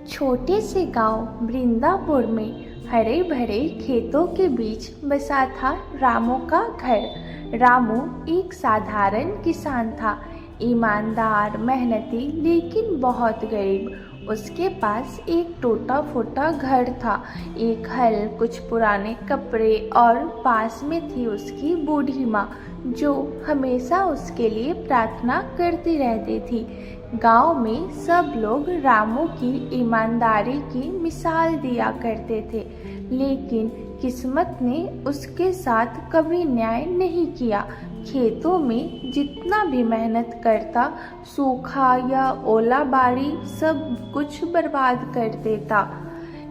छोटे से गांव वृंदापुर में हरे भरे खेतों के बीच बसा था रामू का घर। रामू एक साधारण किसान था, ईमानदार, मेहनती, लेकिन बहुत गरीब। उसके पास एक टूटा फूटा घर था, एक हल, कुछ पुराने कपड़े और पास में थी उसकी बूढ़ी माँ, जो हमेशा उसके लिए प्रार्थना करती रहती थी। गांव में सब लोग रामू की ईमानदारी की मिसाल दिया करते थे, लेकिन किस्मत ने उसके साथ कभी न्याय नहीं किया। खेतों में जितना भी मेहनत करता, सूखा या ओला बारी सब कुछ बर्बाद कर देता।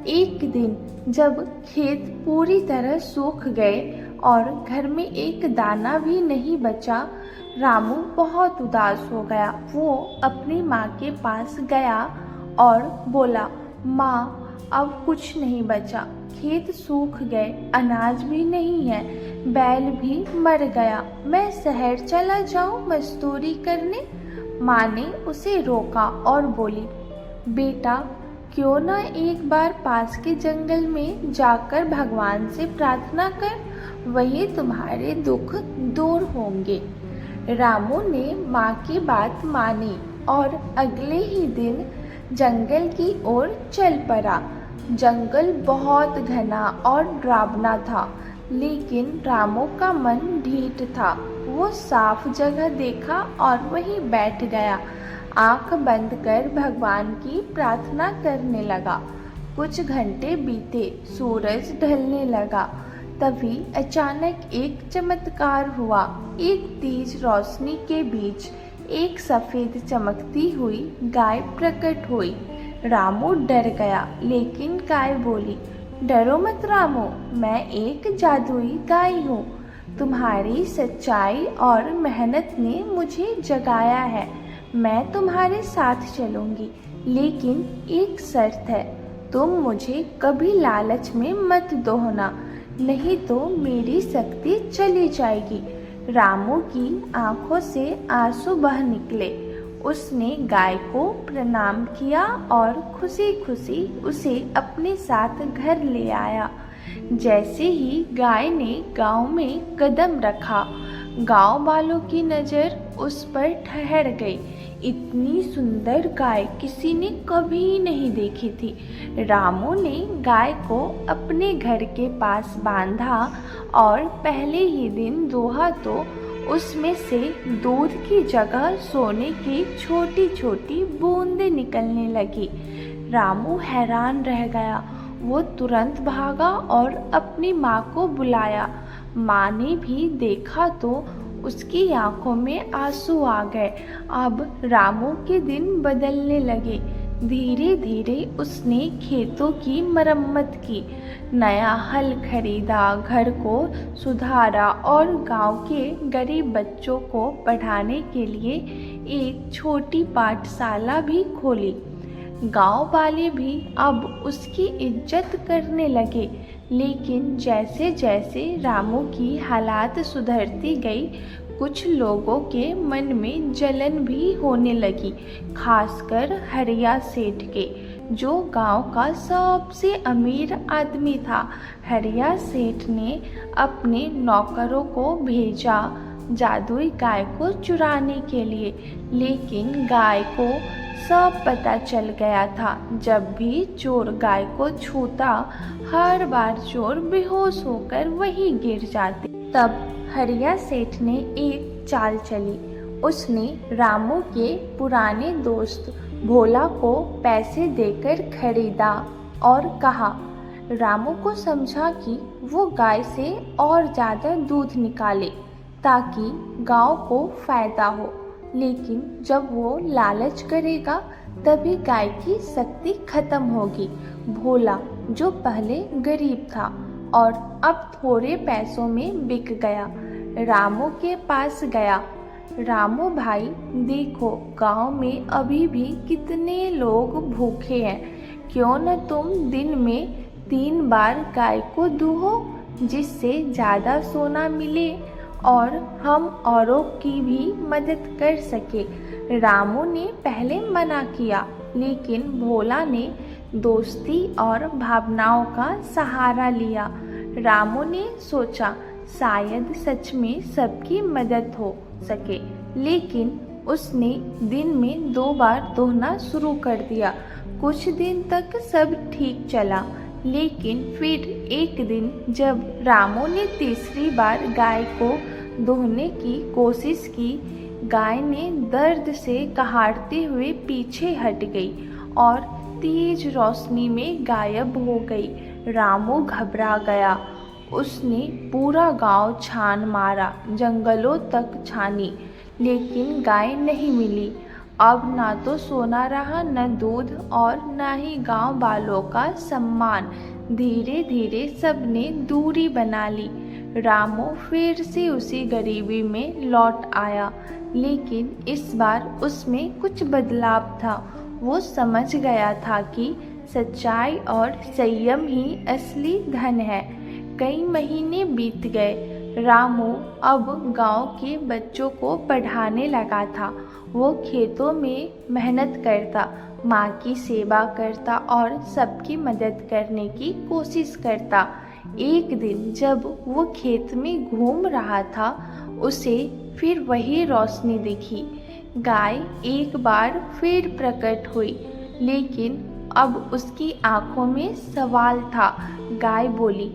एक दिन जब खेत पूरी तरह सूख गए और घर में एक दाना भी नहीं बचा, रामू बहुत उदास हो गया। वो अपनी माँ के पास गया और बोला, माँ, अब कुछ नहीं बचा, खेत सूख गए, अनाज भी नहीं है, बैल भी मर गया, मैं शहर चला जाऊँ मजदूरी करने। माँ ने उसे रोका और बोली, बेटा, क्यों ना एक बार पास के जंगल में जाकर भगवान से प्रार्थना कर, वही तुम्हारे दुख दूर होंगे। रामू ने माँ की बात मानी और अगले ही दिन जंगल की ओर चल पड़ा। जंगल बहुत घना और डरावना था, लेकिन रामू का मन ढीठ था। वो साफ जगह देखा और वहीं बैठ गया, आंख बंद कर भगवान की प्रार्थना करने लगा। कुछ घंटे बीते, सूरज ढलने लगा। तभी अचानक एक चमत्कार हुआ। एक तेज रोशनी के बीच एक सफेद चमकती हुई गाय प्रकट हुई। रामू डर गया, लेकिन गाय बोली, डरो मत रामू, मैं एक जादुई गाय हूँ। तुम्हारी सच्चाई और मेहनत ने मुझे जगाया है। मैं तुम्हारे साथ चलूँगी, लेकिन एक शर्त है, तुम मुझे कभी लालच में मत दोहना, नहीं तो मेरी शक्ति चली जाएगी। रामू की आंखों से आंसू बह निकले। उसने गाय को प्रणाम किया और खुशी खुशी उसे अपने साथ घर ले आया। जैसे ही गाय ने गांव में कदम रखा, गांव वालों की नज़र उस पर ठहर गई। इतनी सुंदर गाय किसी ने कभी नहीं देखी थी। रामू ने गाय को अपने घर के पास बांधा और पहले ही दिन दोहा तो उसमें से दूध की जगह सोने की छोटी छोटी बूंदें निकलने लगी। रामू हैरान रह गया। वो तुरंत भागा और अपनी माँ को बुलाया। माँ ने भी देखा तो उसकी आंखों में आंसू आ गए। अब रामू के दिन बदलने लगे। धीरे धीरे उसने खेतों की मरम्मत की, नया हल खरीदा, घर को सुधारा और गांव के गरीब बच्चों को पढ़ाने के लिए एक छोटी पाठशाला भी खोली। गांव वाले भी अब उसकी इज्जत करने लगे। लेकिन जैसे जैसे रामू की हालात सुधरती गई, कुछ लोगों के मन में जलन भी होने लगी, खासकर हरिया सेठ के, जो गांव का सबसे अमीर आदमी था। हरिया सेठ ने अपने नौकरों को भेजा जादुई गाय को चुराने के लिए, लेकिन गाय को सब पता चल गया था। जब भी चोर गाय को छूता, हर बार चोर बेहोश होकर वहीं गिर जाते। तब हरिया सेठ ने एक चाल चली। उसने रामू के पुराने दोस्त भोला को पैसे देकर खरीदा और कहा, रामू को समझा कि वो गाय से और ज़्यादा दूध निकाले ताकि गांव को फायदा हो। लेकिन जब वो लालच करेगा, तभी गाय की शक्ति खत्म होगी। भोला, जो पहले गरीब था और अब थोड़े पैसों में बिक गया, रामू के पास गया। रामू भाई, देखो गांव में अभी भी कितने लोग भूखे हैं, क्यों न तुम दिन में 3 बार गाय को दूहो, जिससे ज़्यादा सोना मिले और हम औरों की भी मदद कर सके। रामू ने पहले मना किया, लेकिन भोला ने दोस्ती और भावनाओं का सहारा लिया। रामू ने सोचा शायद सच में सबकी मदद हो सके, लेकिन उसने दिन में 2 बार दोहना शुरू कर दिया। कुछ दिन तक सब ठीक चला, लेकिन फिर एक दिन जब रामू ने तीसरी बार गाय को दोहने की कोशिश की, गाय ने दर्द से कहाड़ते हुए पीछे हट गई और तेज रोशनी में गायब हो गई। रामू घबरा गया। उसने पूरा गांव छान मारा, जंगलों तक छानी, लेकिन गाय नहीं मिली। अब ना तो सोना रहा, न दूध और न ही गांव वालों का सम्मान। धीरे धीरे सबने दूरी बना ली। रामू फिर से उसी गरीबी में लौट आया, लेकिन इस बार उसमें कुछ बदलाव था। वो समझ गया था कि सच्चाई और संयम ही असली धन है। कई महीने बीत गए। रामू अब गांव के बच्चों को पढ़ाने लगा था। वो खेतों में मेहनत करता, माँ की सेवा करता और सबकी मदद करने की कोशिश करता। एक दिन जब वो खेत में घूम रहा था, उसे फिर वही रोशनी दिखी। गाय एक बार फिर प्रकट हुई, लेकिन अब उसकी आंखों में सवाल था। गाय बोली,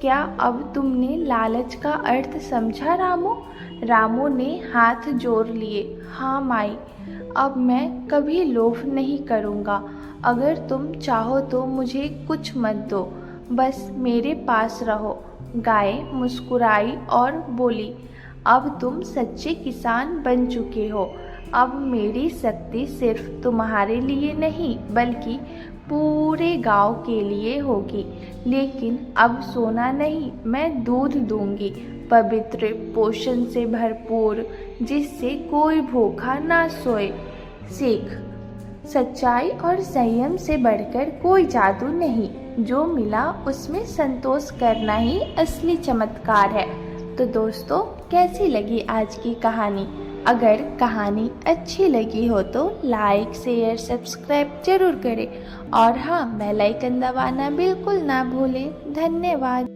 क्या अब तुमने लालच का अर्थ समझा रामू? रामू ने हाथ जोड़ लिए। हाँ माई, अब मैं कभी लोभ नहीं करूँगा। अगर तुम चाहो तो मुझे कुछ मत दो, बस मेरे पास रहो। गाय मुस्कुराई और बोली, अब तुम सच्चे किसान बन चुके हो। अब मेरी शक्ति सिर्फ तुम्हारे लिए नहीं, बल्कि पूरे गांव के लिए होगी। लेकिन अब सोना नहीं, मैं दूध दूंगी, पवित्र, पोषण से भरपूर, जिससे कोई भूखा ना सोए। सीख, सच्चाई और संयम से बढ़कर कोई जादू नहीं। जो मिला उसमें संतोष करना ही असली चमत्कार है। तो दोस्तों, कैसी लगी आज की कहानी? अगर कहानी अच्छी लगी हो तो लाइक, शेयर, सब्सक्राइब जरूर करें और हाँ, बेल आइकन दबाना बिल्कुल ना भूलें। धन्यवाद।